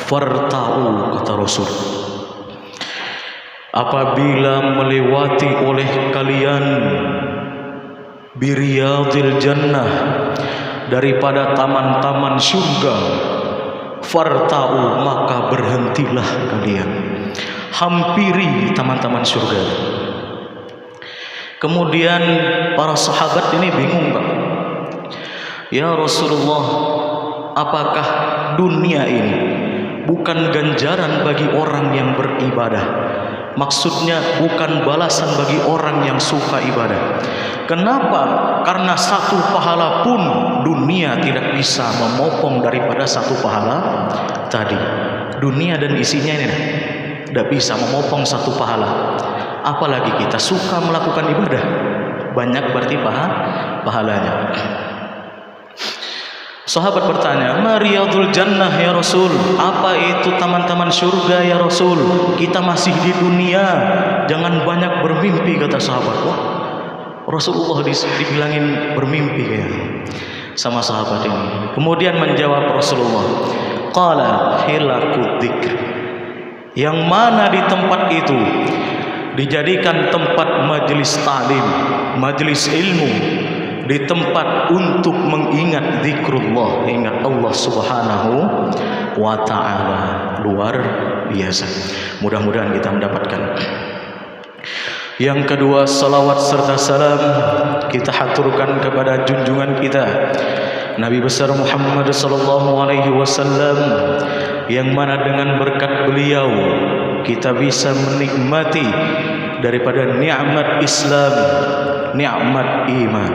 Farta'u, kata Rasul, apabila melewati oleh kalian biriyadil jannah, daripada taman-taman surga, farta'u, maka berhentilah kalian, hampiri taman-taman surga. Kemudian para sahabat ini bingung, Pak. Ya Rasulullah, apakah dunia ini bukan ganjaran bagi orang yang beribadah? Maksudnya bukan balasan bagi orang yang suka ibadah. Kenapa? Karena satu pahala pun dunia tidak bisa memopong daripada satu pahala tadi. Dunia dan isinya ini tidak bisa memopong satu pahala. Apalagi kita suka melakukan ibadah, banyak berarti pahalanya. Sahabat bertanya, "Ma riyadul jannah ya Rasul?" Apa itu taman-taman surga ya Rasul? Kita masih di dunia, jangan banyak bermimpi, kata sahabat. Wah, Rasulullah dibilangin bermimpi ya sama sahabat ini. Kemudian menjawab Rasulullah, qala hilakud dzikr. Yang mana di tempat itu dijadikan tempat majelis ta'lim, majelis ilmu, di tempat untuk mengingat zikrullah, ingat Allah Subhanahu wa ta'ala. Luar biasa. Mudah-mudahan kita mendapatkan. Yang kedua, salawat serta salam kita haturkan kepada junjungan kita Nabi besar Muhammad sallallahu alaihi wasallam, yang mana dengan berkat beliau kita bisa menikmati daripada nikmat Islam, nikmat iman.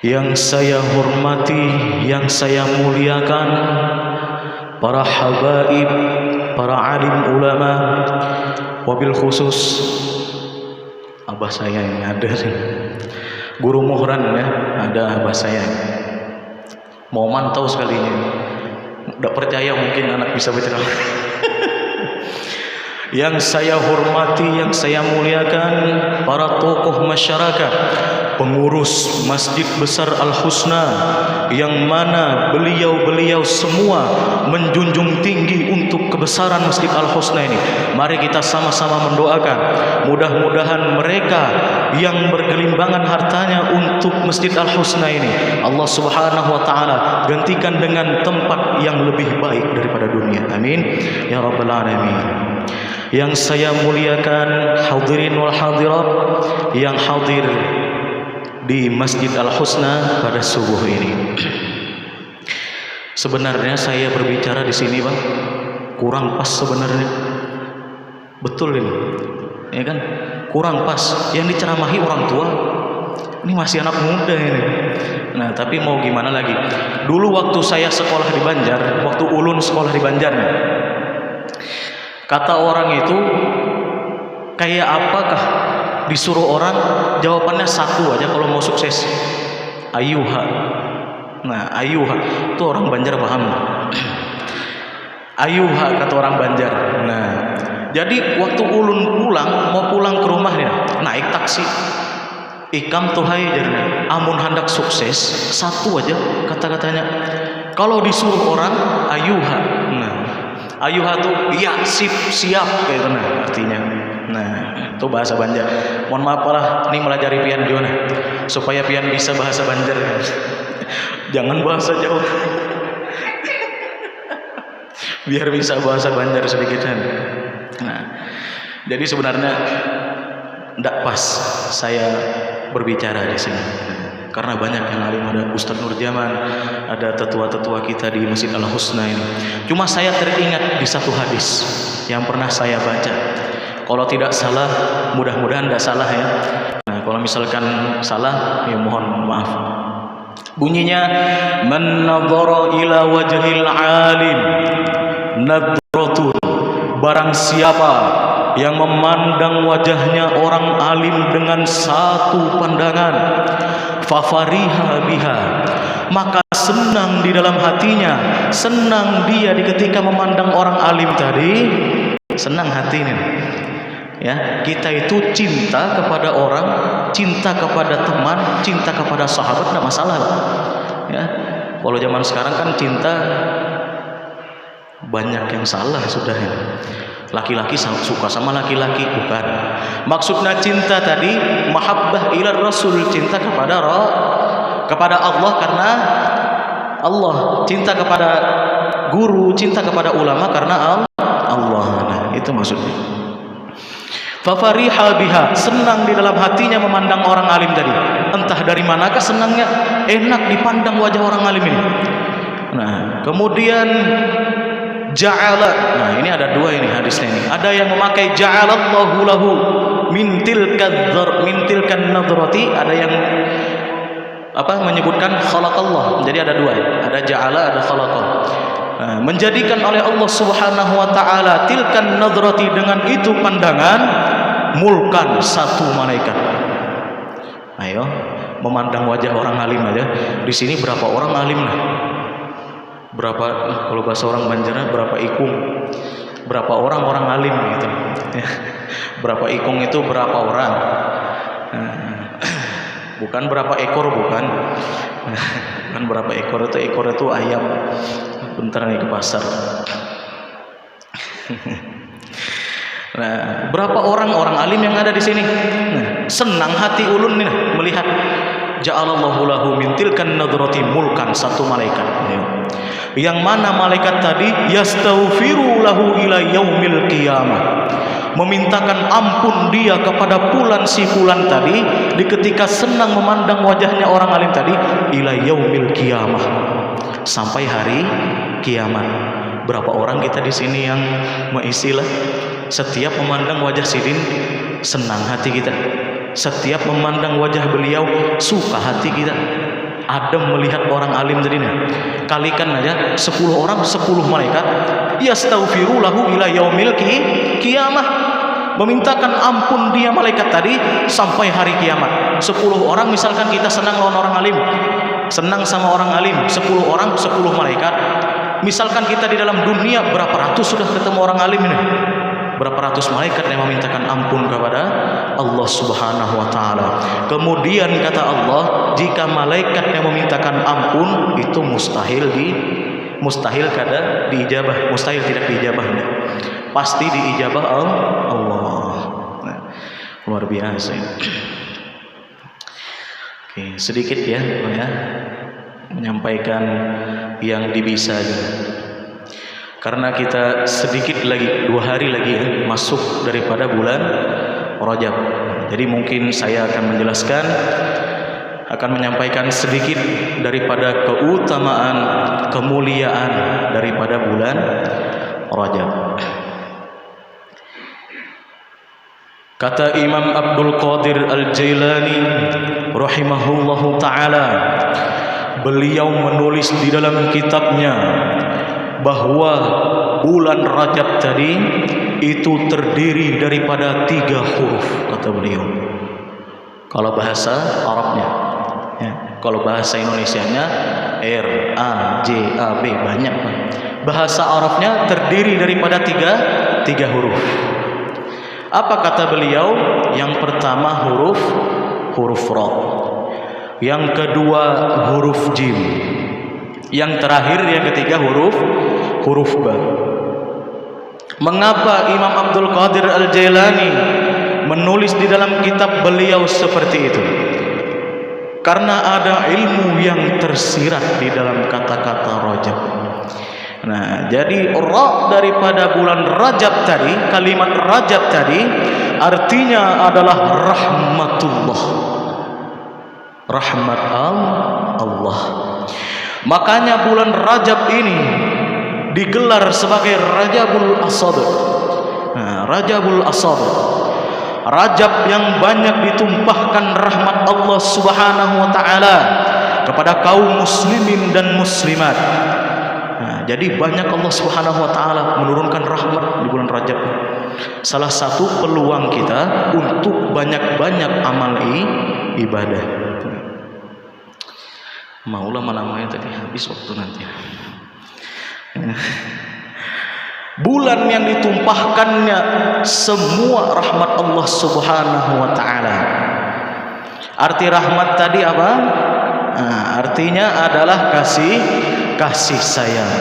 Yang saya hormati, yang saya muliakan, para habaib, para alim ulama, wabil khusus abah saya yang ada, guru muhran ya, ada abah saya mau mantau sekalinya, tidak percaya mungkin anak bisa berceramah. Yang saya hormati, yang saya muliakan, para tokoh masyarakat, pengurus Masjid Besar Al-Husna, yang mana beliau-beliau semua menjunjung tinggi untuk kebesaran Masjid Al-Husna ini. Mari kita sama-sama mendoakan, mudah-mudahan mereka yang bergelimbangan hartanya untuk Masjid Al-Husna ini, Allah Subhanahu wa ta'ala gantikan dengan tempat yang lebih baik daripada dunia. Amin ya rabbal alamin. Yang saya muliakan, hadirin wal hadirat yang hadir di Masjid Al-Husna pada subuh ini. Sebenarnya saya berbicara di sini, Bang, kurang pas sebenarnya. Betul ini, ya kan? Kurang pas. Yang diceramahi orang tua, ini masih anak muda ini. Nah, tapi mau gimana lagi? Dulu waktu saya sekolah di Banjar, waktu ulun sekolah di Banjar, kata orang itu, kayak apakah disuruh orang, jawabannya satu aja kalau mau sukses, ayuha. Nah, ayuha itu orang Banjar paham. Ayuha kata orang Banjar. Nah, jadi waktu ulun mau pulang ke rumahnya, naik taksi, ikam tuhai jadinya, amun hendak sukses satu aja kata-katanya. Kalau disuruh orang, ayuha. Nah, ayuha tuh iya, siap kayak gitu, nah artinya. Nah, itu bahasa Banjar. Mohon maaf lah, ini melajari pian Jona supaya pian bisa bahasa Banjar. Jangan bahasa jauh. Biar bisa bahasa Banjar sedikit kan. Nah, jadi sebenarnya tidak pas saya berbicara di sini. Karena banyak yang alim, ada Ustadz Nur Jaman, ada tetua-tetua kita di Masjid Al-Husna ini. Cuma saya teringat di satu hadis yang pernah saya baca. Kalau tidak salah, mudah-mudahan tidak salah ya. Nah, kalau misalkan salah, ya mohon maaf. Bunyinya, man nadhara ila wajhil alim nadratun, barang siapa yang memandang wajahnya orang alim dengan satu pandangan, fafariha biha, maka senang di dalam hatinya, senang dia di ketika memandang orang alim tadi, senang hatinya. Ya, kita itu cinta kepada orang, cinta kepada teman, cinta kepada sahabat, tidak masalah. Ya, kalau zaman sekarang kan cinta banyak yang salah sudah ya. Laki-laki suka sama laki-laki, bukan. Maksudnya cinta tadi mahabbah ila Rasul, cinta kepada Allah karena Allah, cinta kepada guru, cinta kepada ulama karena Allah. Nah, itu maksudnya. Fafariha biha, senang di dalam hatinya memandang orang alim tadi. Entah dari manakah senangnya, enak dipandang wajah orang alim ini. Nah, kemudian ja'ala. Nah, ini ada dua ini hadisnya ini. Ada yang memakai ja'alallahu lahu min tilkan nadrati, ada yang menyebutkan khalaqallah. Jadi ada dua, ada ja'ala, ada khalaqah. Nah, menjadikan oleh Allah Subhanahu wa taala tilkan nadrati, dengan itu pandangan, mulkan, satu malaikat. Ayo, memandang wajah orang alim aja. Di sini berapa orang alim lah? Berapa, kalau bahasa orang Banjar, berapa ikung, berapa orang alim gitu. Berapa ikung itu berapa orang, bukan berapa ekor, bukan berapa ekor, itu ayam. Bentar nih ke pasar. Nah, berapa orang alim yang ada di sini. Nah, senang hati ulun nih melihat ja'alallahu lahu min tilkan nadrati mulkan, satu malaikat. Yang mana malaikat tadi yastaghfiru lahu ila yaumil qiyamah, memintakan ampun dia kepada si fulan tadi di ketika senang memandang wajahnya orang alim tadi, ila yaumil qiyamah, sampai hari kiamat. Berapa orang kita di sini yang mengistilah setiap memandang wajah sidin senang hati kita, setiap memandang wajah beliau suka hati kita. Adem melihat orang alim tadi nih. Kalikan aja 10 orang 10 malaikat yastaghfiru lahu ila yaumil qiyamah, memintakan ampun dia malaikat tadi sampai hari kiamat. 10 orang misalkan kita senang lawan orang alim, senang sama orang alim, 10 orang 10 malaikat. Misalkan kita di dalam dunia berapa ratus sudah ketemu orang alim ini, berapa ratus malaikat yang memintakan ampun kepada Allah Subhanahu wa taala. Kemudian kata Allah, jika malaikat yang memintakan ampun itu mustahil kada diijabah, mustahil tidak diijabah, pasti diijabah Allah. Nah, luar biasa. Oke, sedikit ya menyampaikan yang dibisa aja. Karena kita sedikit lagi, 2 hari lagi masuk daripada bulan Rajab. Jadi mungkin saya akan menjelaskan, akan menyampaikan sedikit daripada keutamaan, kemuliaan daripada bulan Rajab. Kata Imam Abdul Qadir Al-Jailani rahimahullahu ta'ala, beliau menulis di dalam kitabnya bahwa bulan Rajab tadi itu terdiri daripada 3 huruf, kata beliau. Kalau bahasa Arabnya ya, kalau bahasa Indonesianya R, A, J, A, B, banyak. Bahasa Arabnya terdiri daripada 3 huruf. Apa kata beliau? Yang pertama huruf Ra, yang kedua huruf Jim, yang terakhir yang ketiga huruf Ba. Mengapa Imam Abdul Qadir Al-Jailani menulis di dalam kitab beliau seperti itu? Karena ada ilmu yang tersirat di dalam kata-kata Rajab. Nah, jadi ra daripada bulan Rajab tadi, kalimat Rajab tadi artinya adalah rahmatullah, rahmat Allah. Makanya bulan Rajab ini digelar sebagai Rajabul Asad. Nah, Rajabul Asad, Rajab yang banyak ditumpahkan rahmat Allah Subhanahu wa taala kepada kaum muslimin dan muslimat. Nah, jadi banyak Allah Subhanahu wa taala menurunkan rahmat di bulan Rajab. Salah satu peluang kita untuk banyak-banyak amal ibadah. Maulah malamnya tadi habis waktu nanti. Bulan yang ditumpahkannya semua rahmat Allah Subhanahu wa taala. Arti rahmat tadi apa? Nah, artinya adalah kasih sayang.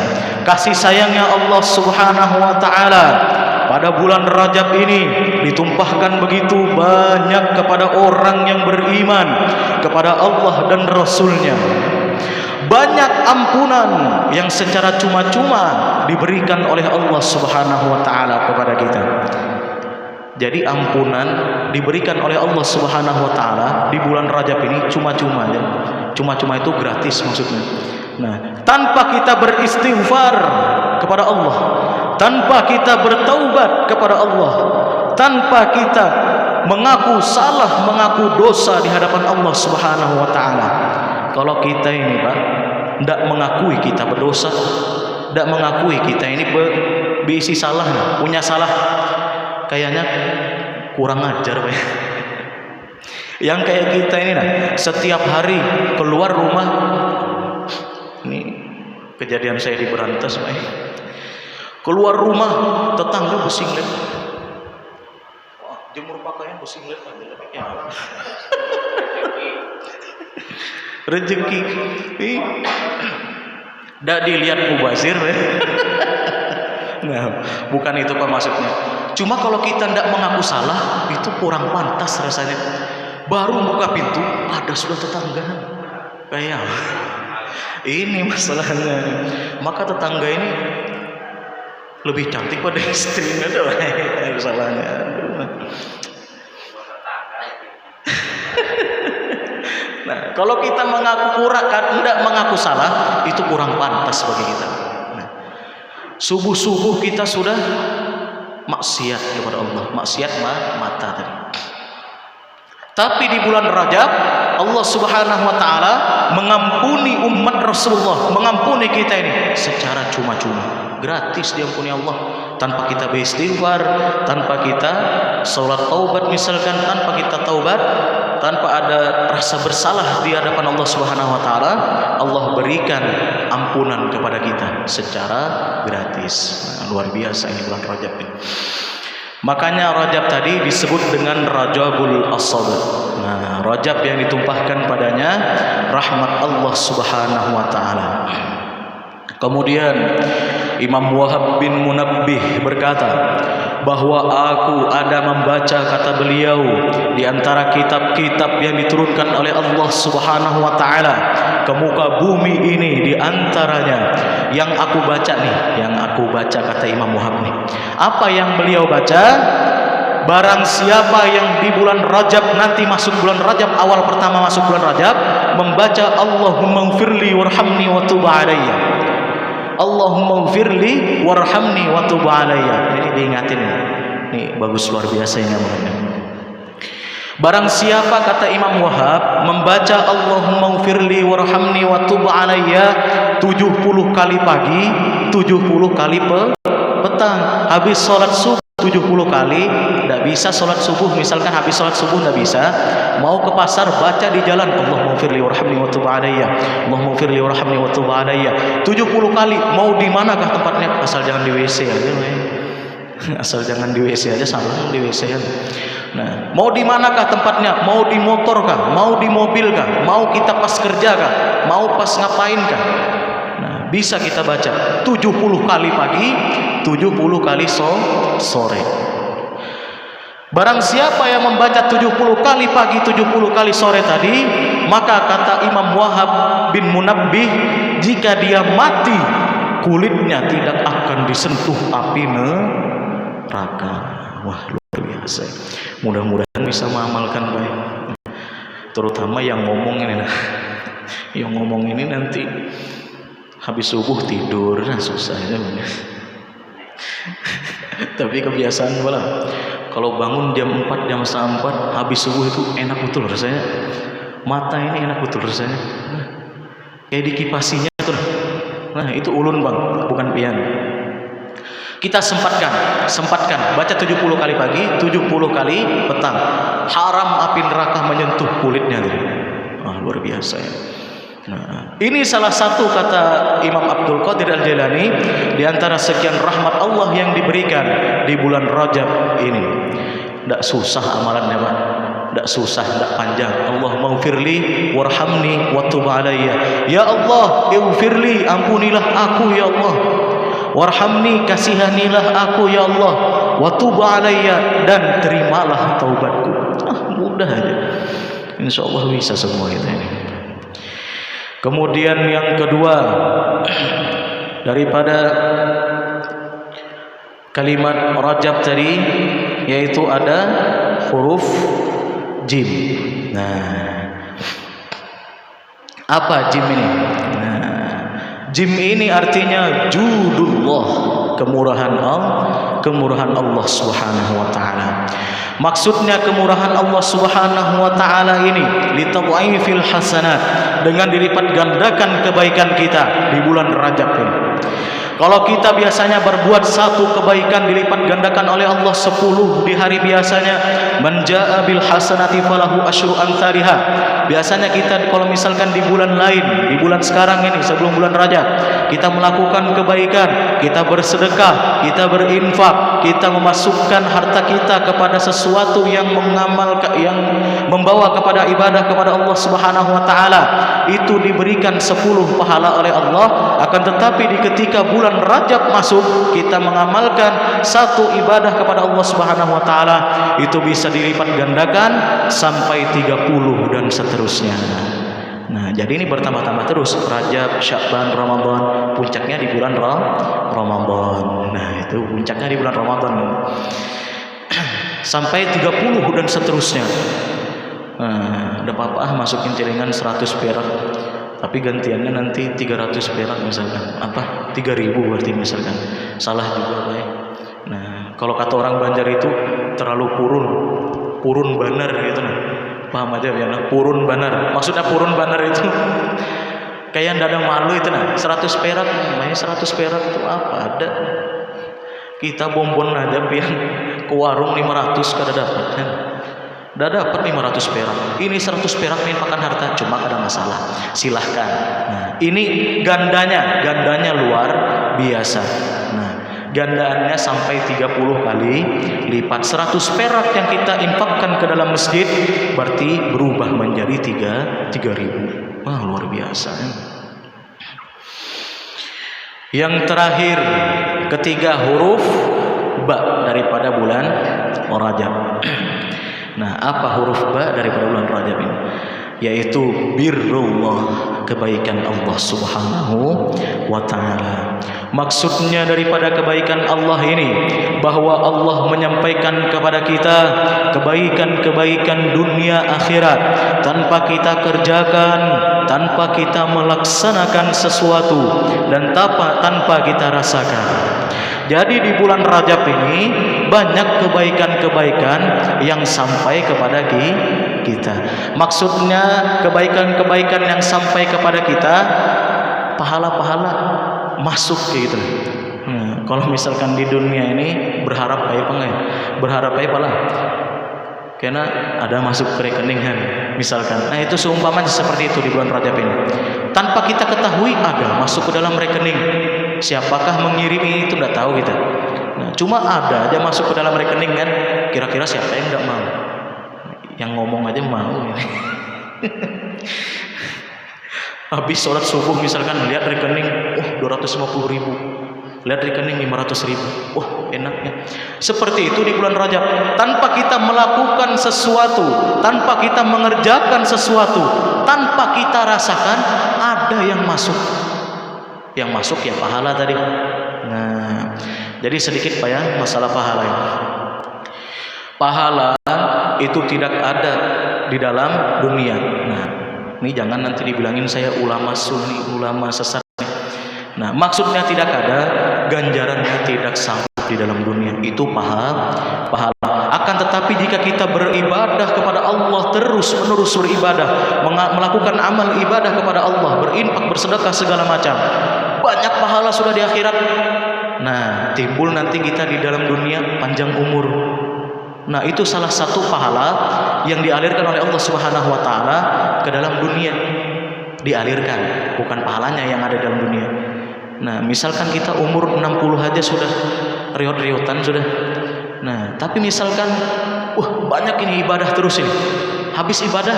Kasih sayangnya Allah Subhanahu wa taala pada bulan Rajab ini ditumpahkan begitu banyak kepada orang yang beriman kepada Allah dan Rasul-Nya. Banyak ampunan yang secara cuma-cuma diberikan oleh Allah Subhanahu wa taala kepada kita. Jadi ampunan diberikan oleh Allah Subhanahu wa taala di bulan Rajab ini cuma-cuma ya. Cuma-cuma itu gratis maksudnya. Nah, tanpa kita beristighfar kepada Allah, tanpa kita bertaubat kepada Allah, tanpa kita mengaku salah, mengaku dosa di hadapan Allah Subhanahu wa taala. Kalau kita ini, Pak, tidak mengakui kita berdosa, tidak mengakui kita ini berisi salah, punya salah, kayaknya kurang ajar, Pak. Yang kayak kita ini nah, setiap hari keluar rumah, ini kejadian saya di Berantas, Pak. Keluar rumah tetangga pusing lihat, wah, jemur pakaian pusing lihat aja, ya. Rezeki tidak dilihat mubazir. Nah, bukan itu Pak maksudnya. Cuma kalau kita tidak mengaku salah, itu kurang pantas rasanya. Baru buka pintu ada sudah tetangga kayak ini masalahnya. Maka tetangga ini lebih cantik pada istrinya tuh masalahnya. Nah, kalau kita mengaku tidak mengaku salah, itu kurang pantas bagi kita. Nah, subuh-subuh kita sudah maksiat kepada Allah, maksiat mata tadi. Tapi di bulan Rajab Allah Subhanahu wa taala mengampuni umat Rasulullah, mengampuni kita ini secara cuma-cuma, gratis diampuni Allah, tanpa kita beristighfar, tanpa kita salat taubat misalkan, tanpa kita taubat, tanpa ada rasa bersalah di hadapan Allah Subhanahu wa taala, Allah berikan ampunan kepada kita secara gratis. Nah, luar biasa ini bulan Rajab ini. Makanya Rajab tadi disebut dengan Rajabul Asad. Nah, Rajab yang ditumpahkan padanya rahmat Allah Subhanahu wa taala. Kemudian Imam Wahab bin Munabbih berkata bahwa aku ada membaca, kata beliau, di antara kitab-kitab yang diturunkan oleh Allah Subhanahu wa taala ke muka bumi ini, di antaranya yang aku baca nih, yang aku baca kata Imam Wahab nih. Apa yang beliau baca? Barang siapa yang di bulan Rajab, nanti masuk bulan Rajab, awal pertama masuk bulan Rajab, membaca Allahumma ighfirli warhamni wa tub alayya, Allahumma ighfirli warhamni wa tub alayya. Ini diingatin nih. Nih bagus, luar biasa ini namanya. Barang siapa, kata Imam Wahab, membaca Allahumma ighfirli warhamni wa tub alayya 70 kali pagi, 70 kali petang, habis sholat subuh 70 kali. Tidak bisa sholat subuh, misalkan habis sholat subuh tidak bisa, mau ke pasar baca di jalan Allahumma ighfirli warhamni wa tub alayya, Allahumma ighfirli warhamni wa tub alayya 70 kali. Mau di manakah tempatnya? Asal jangan di WC aja, asal jangan di WC aja, salah di WC aja. Nah, mau di manakah tempatnya? Mau di motor kah? Mau di mobil kah? Mau kita pas kerja kah? Mau pas ngapain kah? Nah, bisa kita baca 70 kali pagi, 70 kali sore. Barang siapa yang membaca 70 kali pagi, 70 kali sore tadi, maka kata Imam Wahab bin Munabbih, jika dia mati, kulitnya tidak akan disentuh api neraka. Wah, luar biasa. Mudah-mudahan bisa mengamalkan baik. Terutama yang ngomong ini, nah, yang ngomong ini nanti habis subuh tidur, nah susah ya. Tapi kebiasaan pula, kalau bangun jam 4, jam 4, habis subuh itu enak betul rasanya. Mata ini enak betul rasanya. Nah, kayak dikipasinya tuh. Nah, itu ulun bang, bukan pian. Kita sempatkan baca 70 kali pagi, 70 kali petang. Haram api neraka menyentuh kulitnya. Luar biasa ya. Nah, ini salah satu kata Imam Abdul Qadir Al-Jailani di antara sekian rahmat Allah yang diberikan di bulan Rajab ini. Tidak susah amalannya, Pak. Tidak susah, tidak panjang. Allahumma ufirli warhamni wa tub alayya. Ya Allah, ighfirli, ampunilah aku ya Allah. Warhamni, kasihanilah aku ya Allah. Wa tub alayya, dan terimalah taubatku. Mudah aja. Insyaallah bisa semua kita ini. Kemudian yang kedua, daripada kalimat rajab tadi, yaitu ada huruf jim. Nah, apa jim ini? Nah, jim ini artinya judullah, kemurahan Allah Subhanahu wa taala. Maksudnya kemurahan Allah Subhanahu wa taala ini litadhaifil hasanat, dengan dilipat gandakan kebaikan kita di bulan Rajab ini. Kalau kita biasanya berbuat satu kebaikan, dilipat gandakan oleh Allah 10 di hari biasanya. Man jaa bil hasanati falahu asyru amsalha. Biasanya kita kalau misalkan di bulan lain, di bulan sekarang ini sebelum bulan Rajab, kita melakukan kebaikan, kita bersedekah, kita berinfak, kita memasukkan harta kita kepada sesuatu yang yang membawa kepada ibadah kepada Allah Subhanahu wa taala, itu diberikan 10 pahala oleh Allah. Akan tetapi di ketika bulan Rajab masuk, kita mengamalkan satu ibadah kepada Allah Subhanahu wa taala, itu bisa dilipat gandakan sampai 30 dan seterusnya. Nah, jadi ini bertambah-tambah terus. Rajab, Sya'ban, Ramadan, puncaknya di bulan Ramadan. Nah, itu puncaknya di bulan Ramadan. Sampai 30 dan seterusnya. Nah, ada apa-apa masukin celengan 100 perak. Tapi gantiannya nanti 300 perak misalkan. Apa? 3.000 berarti misalkan. Salah juga Pak ya. Nah, kalau kata orang Banjar itu terlalu purun banar gitu nah. Paham aja ya, nah, purun banar. Maksudnya purun banar itu kayak ndak ada malu itu nah. 100 perak, namanya 100 perak itu apa? Ada. Kita bombon aja pian ke warung 500 kada dapat kan. Dah dapat 500 perak. Ini 100 perak merupakan harta, cuma ada masalah. Silahkan. Nah, ini gandanya luar biasa. Nah, gandaannya sampai 30 kali lipat. 100 perak yang kita infakkan ke dalam masjid berarti berubah menjadi 3.000. Wah, luar biasa. Yang terakhir, ketiga huruf ba daripada bulan Rajab. Nah, apa huruf ba daripada bulan Rajab ini? Yaitu birrullah, kebaikan Allah Subhanahu wa taala. Maksudnya daripada kebaikan Allah ini, bahwa Allah menyampaikan kepada kita kebaikan-kebaikan dunia akhirat tanpa kita kerjakan, tanpa kita melaksanakan sesuatu, dan tanpa kita rasakan. Jadi di bulan Rajab ini banyak kebaikan-kebaikan yang sampai kepada kita. Maksudnya kebaikan-kebaikan yang sampai kepada kita, pahala-pahala masuk gitu. Kalau misalkan di dunia ini berharap kayak apa? Berharap kayak apa lah? Karena ada masuk ke rekening kan, misalkan. Nah, itu seumpamanya seperti itu di bulan Rajab ini. Tanpa kita ketahui ada masuk ke dalam rekening. Siapakah mengirimi itu tidak tahu kita. Nah, cuma ada aja masuk ke dalam rekening kan. Kira-kira siapa yang tidak mau? Yang ngomong aja mau. Habis sholat subuh misalkan lihat rekening, 250.000. Lihat rekening 500.000. Wah, enaknya. Seperti itu di bulan Rajab. Tanpa kita melakukan sesuatu, tanpa kita mengerjakan sesuatu, tanpa kita rasakan, ada yang masuk. Yang masuk ya pahala tadi. Nah, jadi sedikit Pak ya masalah pahala ini. Pahala itu tidak ada di dalam dunia. Nah, ini jangan nanti dibilangin saya ulama sunni, ulama sesat. Nah, maksudnya tidak ada, ganjarannya tidak sampai di dalam dunia. Itu pahala. Akan tetapi jika kita beribadah kepada Allah, terus menerus beribadah, melakukan amal ibadah kepada Allah, berinfak, bersedekah segala macam, banyak pahala sudah di akhirat. Nah, timbul nanti kita di dalam dunia panjang umur. Nah, itu salah satu pahala yang dialirkan oleh Allah Subhanahu wa taala ke dalam dunia. Dialirkan, bukan pahalanya yang ada dalam dunia. Nah, misalkan kita umur 60 aja sudah riot-riotan sudah. Nah, tapi misalkan wah banyak ini ibadah terus ini. Habis ibadah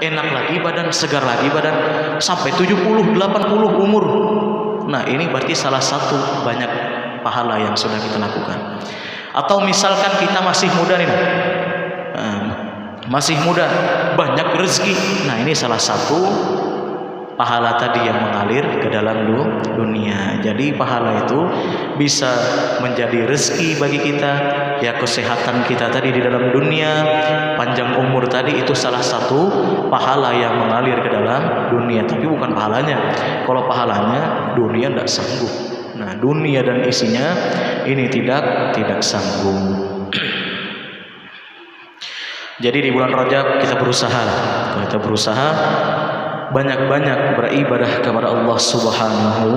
enak lagi badan, segar lagi badan, sampai 70, 80 umur. Nah ini berarti salah satu banyak pahala yang sudah kita lakukan. Atau misalkan kita masih muda nih, masih muda, banyak rezeki. Nah ini salah satu pahala tadi yang mengalir ke dalam dunia. Jadi pahala itu bisa menjadi rezeki bagi kita, ya kesehatan kita tadi di dalam dunia, panjang umur tadi itu salah satu pahala yang mengalir ke dalam dunia. Tapi bukan pahalanya. Kalau pahalanya dunia tidak sanggup. Nah dunia dan isinya ini tidak sanggup. Jadi di bulan Rajab kita berusaha banyak-banyak beribadah kepada Allah Subhanahu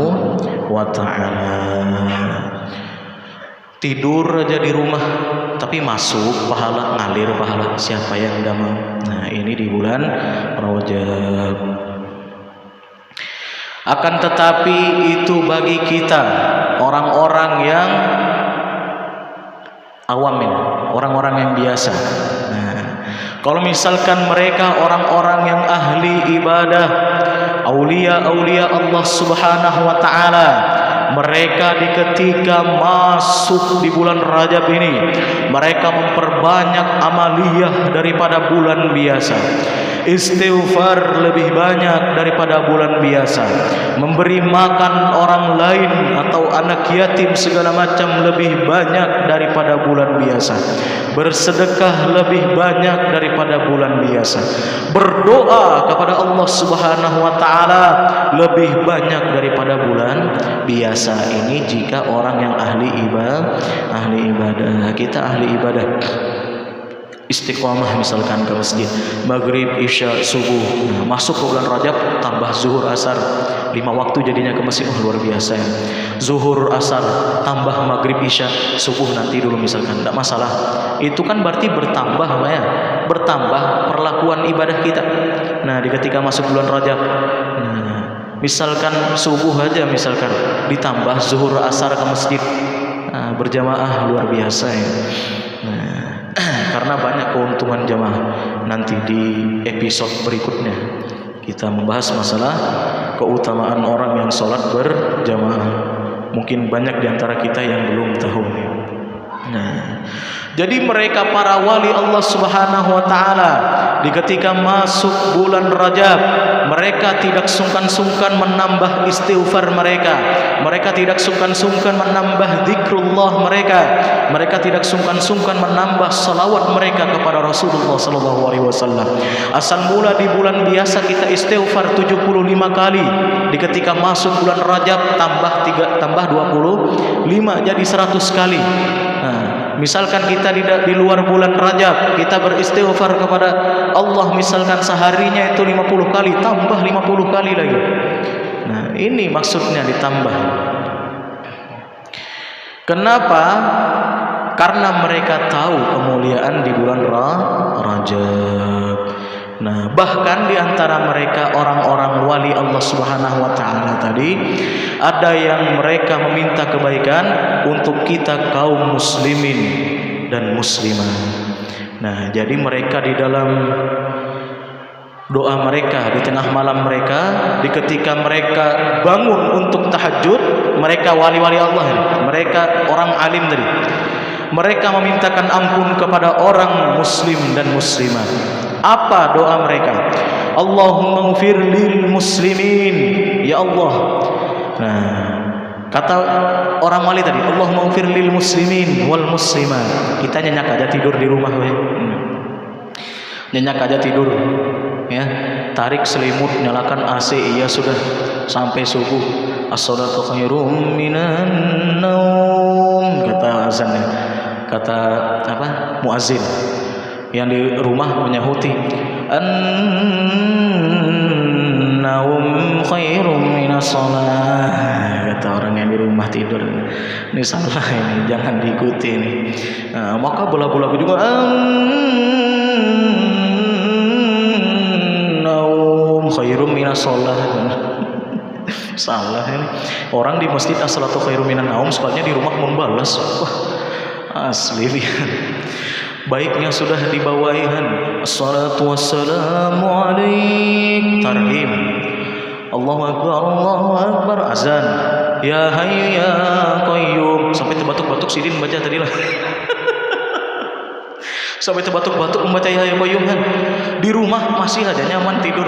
wa Ta'ala. Tidur aja di rumah tapi masuk pahala, ngalir pahala, siapa yang enggak mau. Nah ini di bulan Rajab. Akan tetapi itu bagi kita orang-orang yang awam ini, orang-orang yang biasa. Nah, kalau misalkan mereka orang-orang yang ahli ibadah, aulia-aulia Allah Subhanahu wa Ta'ala, mereka ketika masuk di bulan Rajab ini, mereka memperbanyak amaliyah daripada bulan biasa. Istighfar lebih banyak daripada bulan biasa, memberi makan orang lain atau anak yatim segala macam lebih banyak daripada bulan biasa, bersedekah lebih banyak daripada bulan biasa, berdoa kepada Allah Subhanahu wa Ta'ala lebih banyak daripada bulan biasa. Ini jika orang yang ahli ibadah. Kita ahli ibadah, istiqomah misalkan ke masjid, maghrib, isya, subuh. Nah, masuk ke bulan Rajab tambah zuhur, asar, 5 waktu jadinya ke masjid. Luar biasa ya. Zuhur, asar tambah maghrib, isya, subuh nanti dulu misalkan, tidak masalah. Itu kan berarti bertambah ya, bertambah perlakuan ibadah kita. Nah di ketika masuk bulan Rajab, nah, misalkan subuh aja misalkan ditambah zuhur, asar ke masjid, nah, berjamaah, luar biasa ya. Nah karena banyak keuntungan jamaah. Nanti di episode berikutnya kita membahas masalah keutamaan orang yang sholat berjamaah. Mungkin banyak diantara kita yang belum tahu. Nah, jadi mereka para wali Allah Subhanahu wa Ta'ala di ketika masuk bulan Rajab, mereka tidak sungkan-sungkan menambah istighfar mereka. Mereka tidak sungkan-sungkan menambah zikrullah mereka. Mereka tidak sungkan-sungkan menambah salawat mereka kepada Rasulullah sallallahu alaihi wasallam. Asal mula di bulan biasa kita istighfar 75 kali. Di ketika masuk bulan Rajab tambah 25 jadi 100 kali. Nah, misalkan kita di luar bulan Rajab, kita beristighfar kepada Allah misalkan seharinya itu 50 kali, tambah 50 kali lagi. Nah, ini maksudnya ditambah. Kenapa? Karena mereka tahu kemuliaan di bulan Rajab. Nah, bahkan di antara mereka orang-orang wali Allah Subhanahu wa Ta'ala tadi, ada yang mereka meminta kebaikan untuk kita kaum muslimin dan muslimah. Nah, jadi mereka di dalam doa mereka di tengah malam mereka, di ketika mereka bangun untuk tahajud, mereka wali-wali Allah ini, mereka orang alim tadi, mereka memintakan ampun kepada orang muslim dan muslimah. Apa doa mereka? Allahumma ighfir lil muslimin, ya Allah. Nah, kata orang wali tadi, Allahumma ighfir lil muslimin wal muslimat. Kita nyenyak aja tidur di rumah, nyenyak aja tidur, ya, tarik selimut, nyalakan AC, iya sudah sampai subuh. As-salatu khairum minan naum, kata azannya, kata apa, muazin. Yang di rumah menyahuti, an-naum khairum minas shalah, kata orang yang di rumah tidur. Ini salah, ini jangan diikuti ini. Nah, maka bola-bola juga an-naum khairum minas shalah. Salah ini. Orang di masjid as-salatu khairum minan naum, sebaliknya di rumah membalas. Wah, asli ya. baiknya sudah dibawahi. Assalatu wassalamu alaik, tarhim, Allahu Akbar, azan, ya hayyu ya qayyum, sampai terbatuk-batuk sidin baca tadi lah. Sampai terbatuk-batuk membaca ya hayyu qayyum kan. Di rumah masih aja nyaman tidur.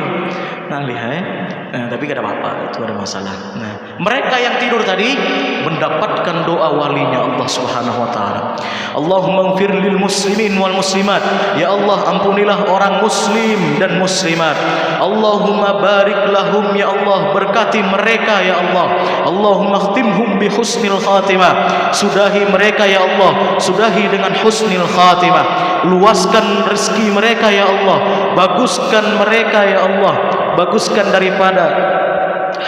Nah, lihat. Nah, tapi gak ada apa-apa, itu ada masalah. Nah, mereka yang tidur tadi mendapatkan doa walinya Allah Subhanahu wa taala. Allahumma ighfir lil muslimin wal muslimat. Ya Allah, ampunilah orang muslim dan muslimat. Allahumma barik lahum, ya Allah, berkati mereka ya Allah. Allahumma khtimhum bi husnil khatimah. Sudahi mereka ya Allah, sudahi dengan husnil khatimah. Luaskan rezeki mereka ya Allah, baguskan mereka ya Allah, baguskan daripada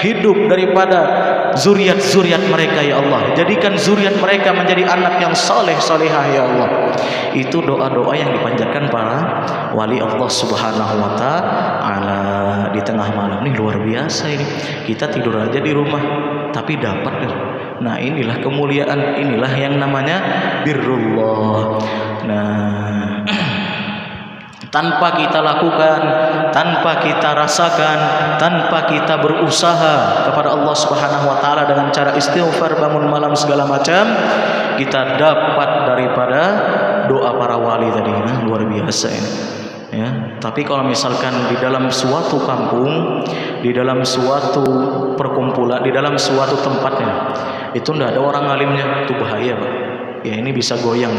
hidup, daripada zuriat-zuriat mereka ya Allah. Jadikan zuriat mereka menjadi anak yang saleh salehah ya Allah. Itu doa-doa yang dipanjatkan para wali Allah Subhanahu wa taala di tengah malam. Ini luar biasa ini. Kita tidur aja di rumah tapi dapat. Nah, inilah kemuliaan, inilah yang namanya birrullah. Nah, tanpa kita lakukan, tanpa kita rasakan, tanpa kita berusaha kepada Allah Subhanahu wa taala dengan cara istighfar, bangun malam segala macam, kita dapat daripada doa para wali tadi. Nah, luar biasa ini. Ya, tapi kalau misalkan di dalam suatu kampung, di dalam suatu perkumpulan, di dalam suatu tempatnya itu tidak ada orang alimnya, itu bahaya, Pak. Ya, ini bisa goyang.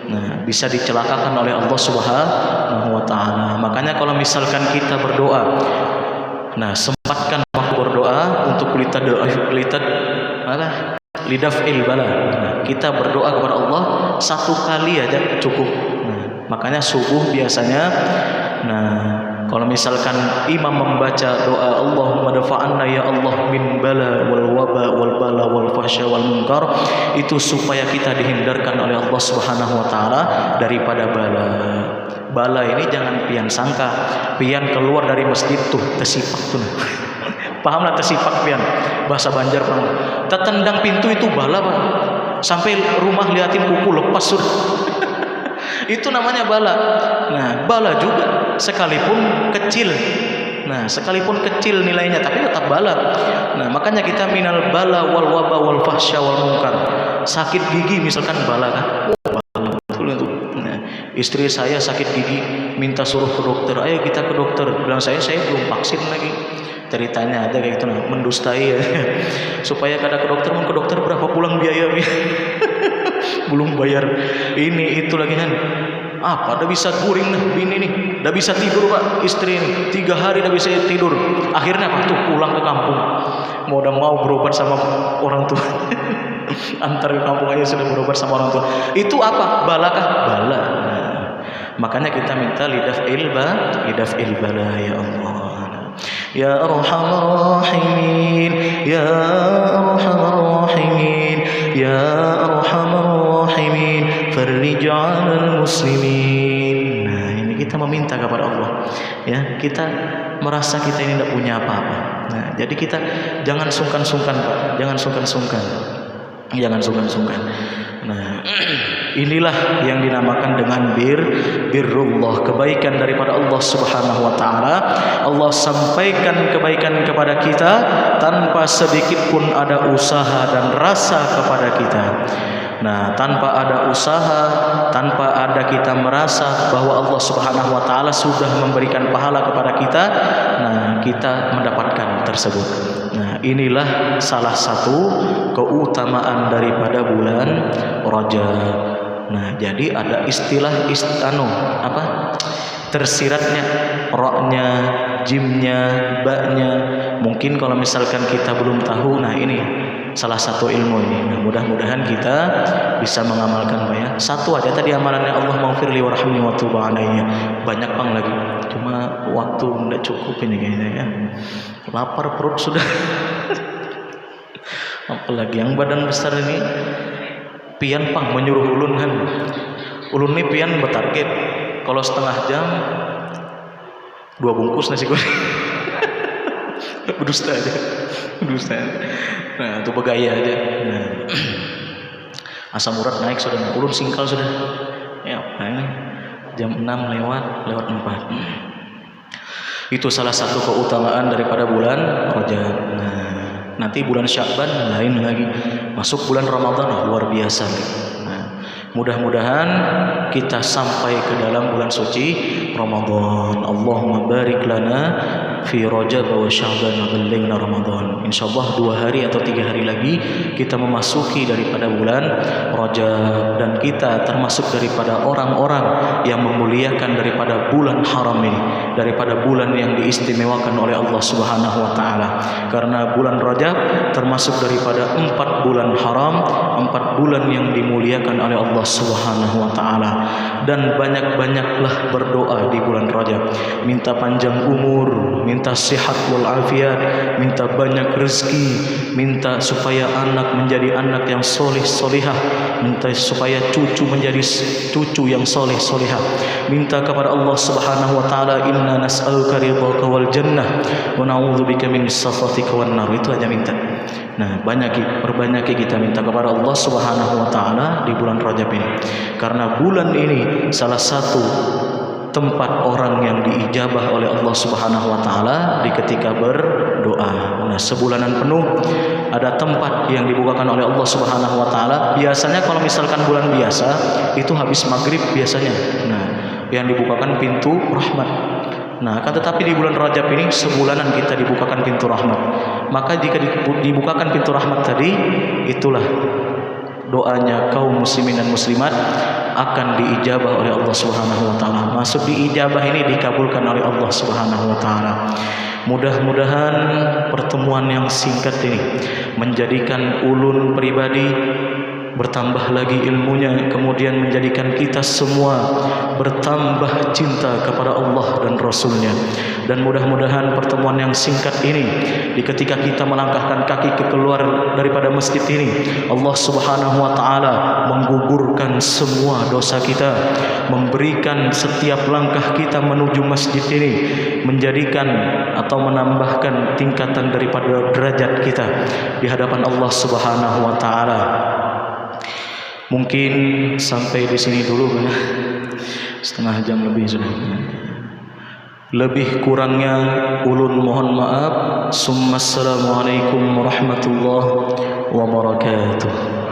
Nah, bisa dicelakakan oleh Allah Subhanahu wa taala. Makanya kalau misalkan kita berdoa, nah, sempatkan waktu berdoa untuk lidaf'il bala. Nah, kita berdoa kepada Allah satu kali aja cukup. Nah, makanya subuh biasanya, nah, kalau misalkan imam membaca doa Allahumma dafa'anna ya Allah min bala wal waba wal bala wal fahsya wal munkar, itu supaya kita dihindarkan oleh Allah Subhanahu wa taala daripada bala. Bala ini jangan pian sangka, pian keluar dari masjid tuh tersipak tuh. Pahamlah tersipak pian, bahasa Banjar paham. Tertendang pintu itu bala, Pak. Sampai rumah liatin kuku lepas sudah. Itu namanya bala. Nah, bala juga sekalipun kecil. Nah, sekalipun kecil nilainya tapi tetap bala. Nah, makanya kita minal bala wal waba wal fahsya wal munkar. Sakit gigi misalkan bala kan. Bala betul itu. Nah, istri saya sakit gigi, minta suruh ke dokter. Ayo kita ke dokter. Bilang saya belum vaksin lagi. Ceritanya ada kayak gitu, nah, mendustai ya. Supaya kada ke dokter berapa pulang biaya? Belum bayar ini itu lagi kan. Apa dah bisa guring dah bini nih, dah bisa tidur Pak, istri ini 3 hari dah bisa tidur. Akhirnya apa tuh, pulang ke kampung. Mau berobat sama orang tua. Antar ke kampung aja sudah berobat sama orang tua. Itu apa? Balakah? Bala. Nah, makanya kita minta lidaf'il bala ya Allah. Ya Arhamar Rahimin, Ya Arhamar Rahimin, Ya Arhamar Rahimin, farrij 'alal muslimin. Nah, ini kita meminta kepada Allah. Ya, kita merasa kita ini tidak punya apa-apa. Nah, jadi kita jangan sungkan-sungkan, Pak. Jangan sungkan-sungkan. Jangan sungkan-sungkan. Nah, inilah yang dinamakan dengan birrullah, kebaikan daripada Allah Subhanahu wa taala. Allah sampaikan kebaikan kepada kita tanpa sedikit pun ada usaha dan rasa kepada kita. Nah, tanpa ada usaha, tanpa ada kita merasa bahwa Allah Subhanahu wa taala sudah memberikan pahala kepada kita, nah, kita mendapatkan tersebut. Nah, inilah salah satu keutamaan daripada bulan Rajab. Nah, jadi ada istilah tersiratnya roknya, jimnya, baknya. Mungkin kalau misalkan kita belum tahu, nah ini salah satu ilmu ini. Nah, mudah-mudahan kita bisa mengamalkan, Pak ya. Satu aja tadi amalannya, Allah maghfirli warhamni wa tub alayya. Banyak Bang lagi. Cuma waktu enggak cukup ini kayaknya ya. Lapar perut sudah. Apalagi yang badan besar ini pian Pang menyuruh ulun kan. Ulun ini pian bertarget kalau setengah jam 2 bungkus nasi goreng. Berdusta aja. Nah, itu begaya aja. Nah, asam urat naik sudah, ulun singkal sudah. Ya, nah ini jam 6 lewat 4. Itu salah satu keutamaan daripada bulan Rajab. Nah, nanti bulan Sya'ban lain lagi. Masuk bulan Ramadan luar biasa. Nah, mudah-mudahan kita sampai ke dalam bulan suci Ramadan. Allahumma barik lana fi Rajab wa Sya'ban wa ballighna Ramadan. Insyaallah 2 hari atau 3 hari lagi kita memasuki daripada bulan Rajab, dan kita termasuk daripada orang-orang yang memuliakan daripada bulan haram ini, daripada bulan yang diistimewakan oleh Allah Subhanahu wa taala. Karena bulan Rajab termasuk daripada 4 bulan haram, 4 bulan yang dimuliakan oleh Allah Subhanahu wa taala. Dan banyak-banyaklah berdoa di bulan Rajab, minta panjang umur, minta sehat wal afiat, minta banyak rezeki, minta supaya anak menjadi anak yang soleh solihah, minta supaya cucu menjadi cucu yang soleh solihah, minta kepada Allah Subhanahu wa taala, inna nas'aluka ridhaka wal jannah wa na'udzubika min sakhatika wan nar. Itu aja minta. Nah, perbanyaki kita minta kepada Allah Subhanahu wa taala di bulan Rajab ini. Karena bulan ini salah satu tempat orang yang diijabah oleh Allah Subhanahu wa taala di ketika berdoa. Nah, sebulanan penuh ada tempat yang dibukakan oleh Allah Subhanahu wa taala. Biasanya kalau misalkan bulan biasa itu habis maghrib biasanya. Nah, yang dibukakan pintu rahmat. Nah, akan tetapi di bulan Rajab ini sebulanan kita dibukakan pintu rahmat. Maka jika dibukakan pintu rahmat tadi, itulah doanya kaum muslimin dan muslimat akan diijabah oleh Allah Subhanahu wa taala. Masuk diijabah ini dikabulkan oleh Allah Subhanahu wa taala. Mudah-mudahan pertemuan yang singkat ini menjadikan ulun pribadi bertambah lagi ilmunya, kemudian menjadikan kita semua bertambah cinta kepada Allah dan Rasulnya. Dan mudah-mudahan pertemuan yang singkat ini, di ketika kita melangkahkan kaki keluar daripada masjid ini, Allah Subhanahu wa taala menggugurkan semua dosa kita, memberikan setiap langkah kita menuju masjid ini, menjadikan atau menambahkan tingkatan daripada derajat kita di hadapan Allah Subhanahu wa taala. Mungkin sampai di sini dulu ya. Setengah jam lebih sudah. Lebih kurangnya ulun mohon maaf. Assalamualaikum warahmatullahi wabarakatuh.